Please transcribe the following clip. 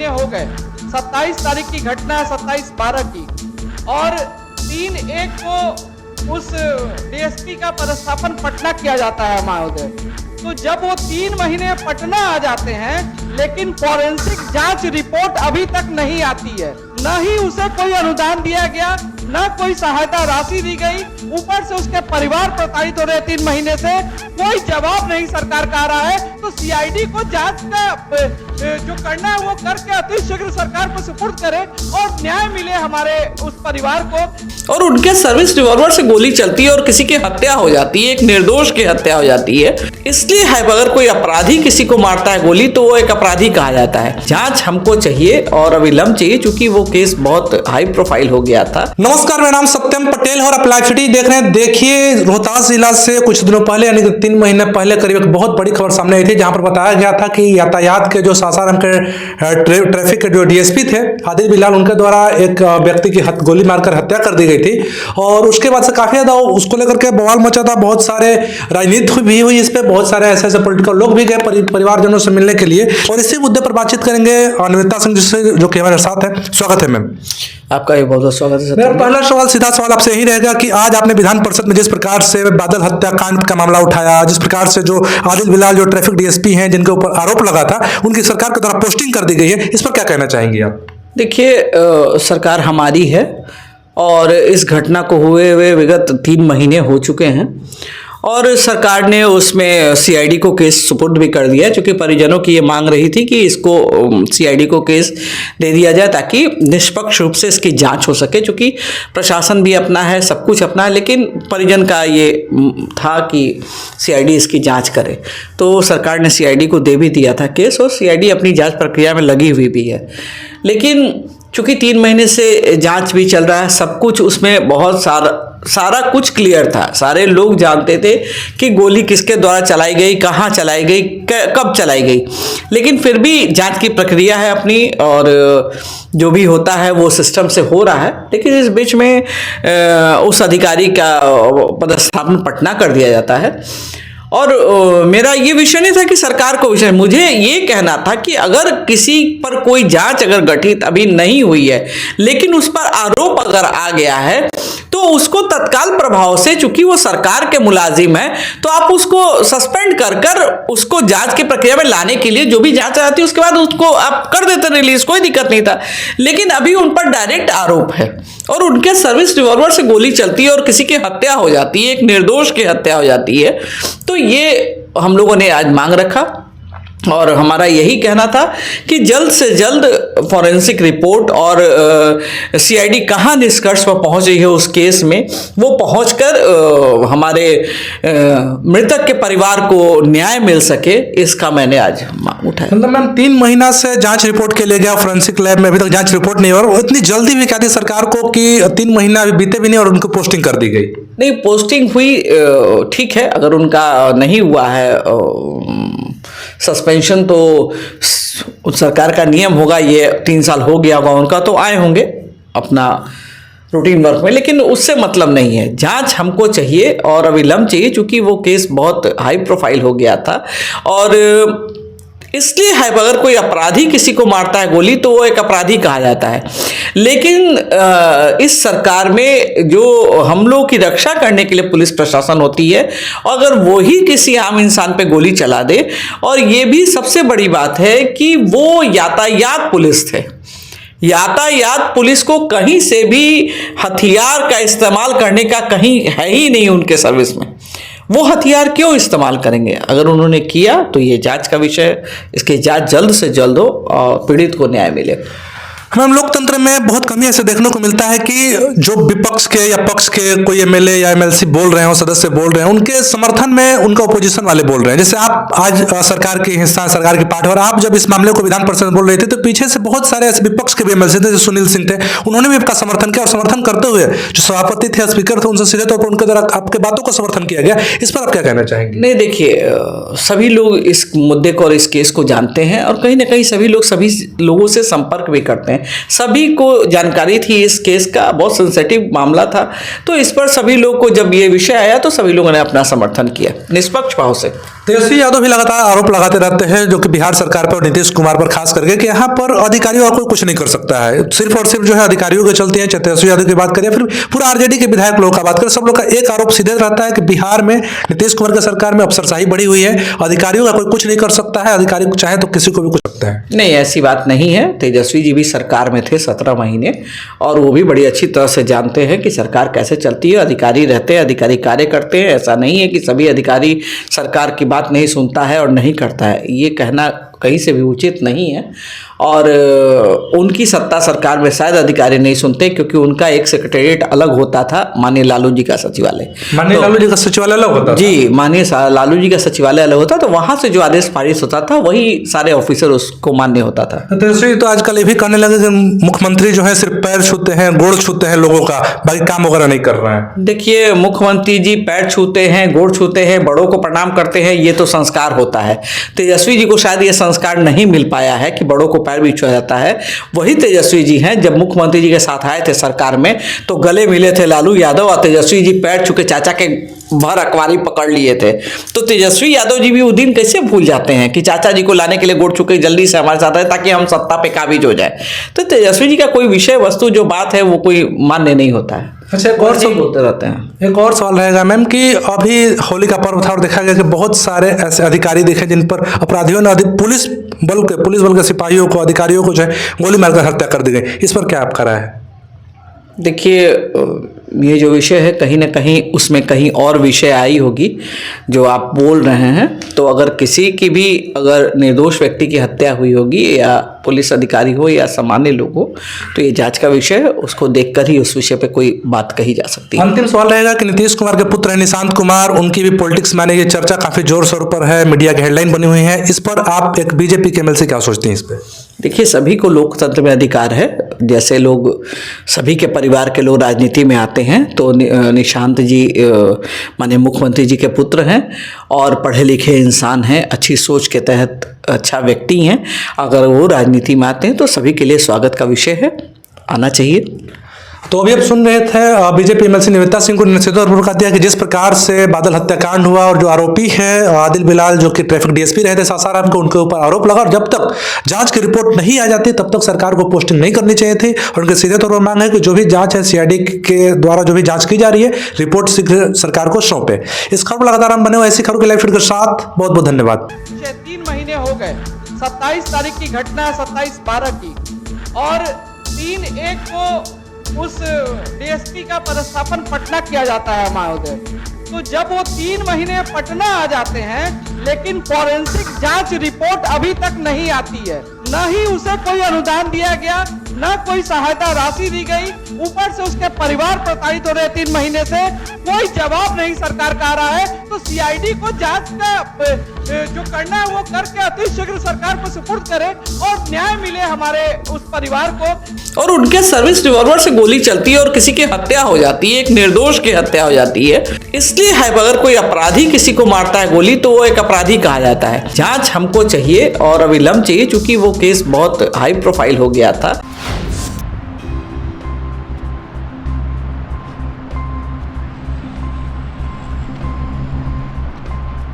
महीने हो गए। 27 तारीख की घटना है, 27/12 की, और 3/1 को उस डीएसपी का पदस्थापन पटना किया जाता है महोदय। तो जब वो 3 महीने पटना आ जाते हैं, लेकिन फॉरेंसिक जांच रिपोर्ट अभी तक नहीं आती है, न ही उसे कोई अनुदान दिया गया, न कोई सहायता राशि दी गई, ऊपर से उसके परिवार प्रताड़ित हो रहे 3 महीने से, कोई जवाब नहीं सरकार का आ रहा है। तो सीआईडी को जांच का जो करना है वो करके अति शीघ्र सरकार को सुपुर्द करे और न्याय मिले हमारे उस परिवार को। और उनके सर्विस रिवॉल्वर से गोली चलती है और किसी की हत्या हो जाती है, एक निर्दोष की हत्या हो जाती है। इसलिए है अगर कोई अपराधी किसी को मारता है गोली तो वो एक अपराधी कहा जाता है। जांच हमको चाहिए और अविलंब चाहिए, क्योंकि वो केस बहुत हाई प्रोफाइल हो गया था। नमस्कार, मेरा नाम सत्यम पटेल है और आप लाइव सिटी देख रहे हैं। देखिए, रोहतास जिला से कुछ दिनों पहले यानी कि 3 महीने पहले करीब एक बहुत बड़ी खबर सामने आई थी, जहां पर बताया गया था कि यातायात के जो सासाराम के ट्रैफिक के जो डीएसपी थे आदिल बिलाल, उनके द्वारा एक व्यक्ति की गोली मारकर हत्या कर दी गई थी। और उसके बाद से काफी ज्यादा उसको लेकर के बवाल मचा था। बहुत सारे राजनीति भी हुई इस पर, बहुत सारे ऐसे पॉलिटिकल लोग भी गए परिवारजनों से मिलने के लिए, और इसी मुद्दे पर बातचीत करेंगे अनिता सिंह जी से, जो कि हमारे साथ है। स्वागत है मैम। आपका भी बहुत बहुत स्वागत है। मेरा पहला सवाल, सीधा सवाल आपसे यही रहेगा कि आज आपने विधान परिषद में जिस प्रकार से बादल हत्याकांड का मामला उठाया, जिस प्रकार से जो आदिल बिलाल जो ट्रैफिक डीएसपी हैं जिनके ऊपर आरोप लगा था, उनकी सरकार के द्वारा पोस्टिंग कर दी गई है, इस पर क्या कहना चाहेंगे आप? देखिए, सरकार हमारी है और इस घटना को हुए विगत 3 महीने हो चुके हैं और सरकार ने उसमें सीआईडी को केस सुपुर्द भी कर दिया, क्योंकि परिजनों की ये मांग रही थी कि इसको सीआईडी को केस दे दिया जाए ताकि निष्पक्ष रूप से इसकी जांच हो सके। क्योंकि प्रशासन भी अपना है, सब कुछ अपना है, लेकिन परिजन का ये था कि सीआईडी इसकी जांच करे। तो सरकार ने सीआईडी को दे भी दिया था केस और सीआईडी अपनी जांच प्रक्रिया में लगी हुई भी है। लेकिन चूंकि 3 महीने से जांच भी चल रहा है, सब कुछ उसमें बहुत सारा कुछ क्लियर था। सारे लोग जानते थे कि गोली किसके द्वारा चलाई गई, कहाँ चलाई गई, कब चलाई गई, लेकिन फिर भी जांच की प्रक्रिया है अपनी और जो भी होता है वो सिस्टम से हो रहा है। लेकिन इस बीच में उस अधिकारी का पदस्थापन पटना कर दिया जाता है। और मेरा ये विषय नहीं था कि सरकार को विषय, मुझे ये कहना था कि अगर किसी पर कोई जांच अगर गठित अभी नहीं हुई है, लेकिन उस पर आरोप अगर आ गया है, तो उसको तत्काल प्रभाव से, चूंकि वो सरकार के मुलाजिम है, तो आप उसको सस्पेंड कर उसको जांच की प्रक्रिया में लाने के लिए जो भी जांच आती है उसके बाद उसको आप कर देते रिलीज, कोई दिक्कत नहीं था। लेकिन अभी उन पर डायरेक्ट आरोप है और उनके सर्विस रिवॉल्वर से गोली चलती है और किसी की हत्या हो जाती है, एक निर्दोष की हत्या हो जाती है। तो ये हम लोगों ने आज मांग रखा और हमारा यही कहना था कि जल्द से जल्द फॉरेंसिक रिपोर्ट और सीआईडी कहाँ निष्कर्ष पर पहुंच रही है उस केस में, वो पहुंचकर हमारे मृतक के परिवार को न्याय मिल सके, इसका मैंने आज मांग उठाया। मतलब मैम 3 महीना से जांच रिपोर्ट के लिए गया फॉरेंसिक लैब में, अभी तक जांच रिपोर्ट नहीं हुआ। इतनी जल्दी भी क्या थी सरकार को कि 3 महीना अभी बीते भी नहीं और उनको पोस्टिंग कर दी गई? नहीं, पोस्टिंग हुई, ठीक है। अगर उनका नहीं हुआ है सस्पेंशन तो सरकार का नियम होगा, ये 3 साल हो गया होगा उनका, तो आए होंगे अपना रूटीन वर्क में। लेकिन उससे मतलब नहीं है, जांच हमको चाहिए और अविलंब चाहिए, क्योंकि वो केस बहुत हाई प्रोफाइल हो गया था। और इसलिए है अगर कोई अपराधी किसी को मारता है गोली तो वो एक अपराधी कहा जाता है। लेकिन इस सरकार में जो हम लोग की रक्षा करने के लिए पुलिस प्रशासन होती है, अगर वो ही किसी आम इंसान पे गोली चला दे, और ये भी सबसे बड़ी बात है कि वो यातायात पुलिस थे। यातायात पुलिस को कहीं से भी हथियार का इस्तेमाल करने का कहीं है ही नहीं उनके सर्विस में। वो हथियार क्यों इस्तेमाल करेंगे? अगर उन्होंने किया तो ये जांच का विषय, इसकी जांच जल्द से जल्द हो और पीड़ित को न्याय मिले। मैम, लोकतंत्र में बहुत कमी ऐसे देखने को मिलता है कि जो विपक्ष के या पक्ष के कोई एमएलए या एमएलसी बोल रहे हो, सदस्य बोल रहे हैं, उनके समर्थन में उनका ओपोजिशन वाले बोल रहे हैं। जैसे आप आज सरकार के हिस्सा, सरकार की पार्टी, और आप जब इस मामले को विधान परिषद में बोल रहे थे तो पीछे से बहुत सारे ऐसे विपक्ष के भी एमएलसी थे, जो सुनील सिंह थे, उन्होंने भी आपका समर्थन किया और समर्थन करते हुए जो सभापति थे, स्पीकर थे, उनसे सीधे तौर पर उनके द्वारा आपके बातों का समर्थन किया गया। इस पर आप क्या कहना चाहेंगे? नहीं, देखिए, सभी लोग इस मुद्दे को और इस केस को जानते हैं और कहीं ना कहीं सभी लोग सभी लोगों से संपर्क भी करते हैं। हैं, सभी को जानकारी थी इस केस का, बहुत सेंसिटिव मामला था। तो इस पर सभी लोग को जब ये विषय आया तो सभी लोगों ने अपना समर्थन किया निष्पक्ष भाव से। तेजस्वी यादव भी लगातार आरोप लगाते रहते हैं, जो कि बिहार सरकार पर और नीतीश कुमार पर खास करके, कि यहाँ पर अधिकारियों और कोई कुछ नहीं कर सकता है, सिर्फ और सिर्फ जो है अधिकारियों के चलते हैं। तेजस्वी यादव की बात करें, फिर पूरा आरजेडी के विधायक लोगों का बात करें, सब लोग का एक आरोप सीधे रहता है कि बिहार में नीतीश कुमार की सरकार में अफसरशाही बढ़ी हुई है, अधिकारियों का कोई कुछ नहीं कर सकता है, अधिकारी चाहे तो किसी को भी कुछ सकता है। नहीं, ऐसी बात नहीं है। तेजस्वी जी भी सरकार में थे 17 महीने और वो भी बड़ी अच्छी तरह से जानते हैं कि सरकार कैसे चलती है। अधिकारी रहते हैं, अधिकारी कार्य करते हैं। ऐसा नहीं है कि सभी अधिकारी सरकार की बात नहीं सुनता है और नहीं करता है, ये कहना कहीं से भी उचित नहीं है। और उनकी सत्ता सरकार में शायद अधिकारी नहीं सुनते, क्योंकि उनका एक सेक्रेटेरिएट अलग होता था, माननीय लालू जी का सचिवालय। माननीय लालू जी का सचिवालय अलग होता था? जी, माननीय लालू जी का सचिवालय अलग होता, तो वहां से जो आदेश पारित होता था वही सारे ऑफिसर उसको मान्य होता था। तेजस्वी तो आजकल ये भी करने लगे कि मुख्यमंत्री जो है सिर्फ पैर छूते हैं, गोड़ छूते हैं लोगों का, बाकी काम वगैरह नहीं कर रहे हैं। देखिए, मुख्यमंत्री जी पैर छूते हैं, गोड़ छूते हैं, बड़ों को प्रणाम करते हैं, ये तो संस्कार होता है। तेजस्वी जी को शायद ये संस्कार नहीं मिल पाया है कि बड़ों को पैर भी छुआ जाता है। वही तेजस्वी जी हैं, जब मुख्यमंत्री जी के साथ आए थे सरकार में तो गले मिले थे लालू यादव और तेजस्वी जी पैर छू के चाचा के भर अखबारी पकड़ लिए थे। तो तेजस्वी यादव जी भी वो दिन कैसे भूल जाते हैं कि चाचा जी को लाने के लिए गोड़ छू के जल्दी से हमारे साथ आए ताकि हम सत्ता पे काबिज हो जाए। तो तेजस्वी जी का कोई विषय वस्तु जो बात है वो कोई मान्य नहीं होता है। अच्छा, एक और बोलते रहते हैं। एक और सवाल रहेगा मैम कि अभी होली का पर्व था और देखा गया कि बहुत सारे ऐसे अधिकारी देखे जिन पर अपराधियों ने पुलिस बल के सिपाहियों को, अधिकारियों को जो है गोली मारकर हत्या कर दी गई। इस पर क्या आपका राय है? देखिए, ये जो विषय है कहीं ना कहीं उसमें कहीं और विषय आई होगी जो आप बोल रहे हैं। तो अगर किसी की भी अगर निर्दोष व्यक्ति की हत्या हुई होगी या पुलिस अधिकारी हो या सामान्य लोग हो तो ये जांच का विषय है, उसको देखकर ही उस विषय पे कोई बात कही जा सकती है। अंतिम सवाल रहेगा कि नीतीश कुमार के पुत्र हैं निशांत कुमार, उनकी भी पॉलिटिक्स में आने की चर्चा काफी जोर शोर पर है, मीडिया की हेडलाइन बनी हुई है। इस पर आप एक बीजेपी के एमएलसी क्या सोचते हैं इस पर? देखिए, सभी को लोकतंत्र में अधिकार है। जैसे लोग सभी के परिवार के लोग राजनीति में आते हैं तो निशांत जी माननीय मुख्यमंत्री जी के पुत्र हैं और पढ़े लिखे इंसान हैं, अच्छी सोच के तहत अच्छा व्यक्ति हैं। अगर वो राजनीति में आते हैं तो सभी के लिए स्वागत का विषय है, आना चाहिए। तो अभी आप सुन रहे थे बीजेपी एमएलसी निवेदिता सिंह को निश्चित दिया कि जिस प्रकार से बादल हत्याकांड हुआ और जो आरोपी है आदिल बिलाल जो कि ट्रैफिक डीएसपी रहे थे सासाराम के, उनके ऊपर आरोप लगा और जब तक जांच की रिपोर्ट नहीं आ जाती तब तक सरकार को पोस्टिंग नहीं करनी चाहिए थी। और उनके सीधे तौर पर मांग है कि जो भी जांच है सीआईडी के द्वारा जो भी जांच की जा रही है रिपोर्ट शीघ्र सरकार को सौंपे। इस खबर लगातार हम बने हुए ऐसी खबरों के लाइव फीड के साथ बहुत बहुत धन्यवाद। 3 महीने हो गए, 27 तारीख की घटना, 27/12 की, और 3/1 को उस डीएसपी का पदस्थापन पटना किया जाता है महोदय। तो जब वो 3 महीने पटना आ जाते हैं लेकिन फॉरेंसिक जांच रिपोर्ट अभी तक नहीं आती है, न ही उसे कोई अनुदान दिया गया, न कोई सहायता राशि दी गई, ऊपर से उसके परिवार प्रताड़ित हो रहे 3 महीने से, कोई जवाब नहीं सरकार का आ रहा है। तो सीआईडी को जांच का जो करना है वो करके अतिशीघ्र सरकार को सुपुर्द करे और न्याय मिले हमारे उस परिवार को। और उनके सर्विस रिवॉल्वर से गोली चलती है और किसी की हत्या हो जाती है, एक निर्दोष की हत्या हो जाती है। इसलिए है अगर कोई अपराधी किसी को मारता है गोली तो वो एक अपराधी कहा जाता है। जांच हमको चाहिए और अविलंब चाहिए, क्योंकि वो केस बहुत हाई प्रोफाइल हो गया था।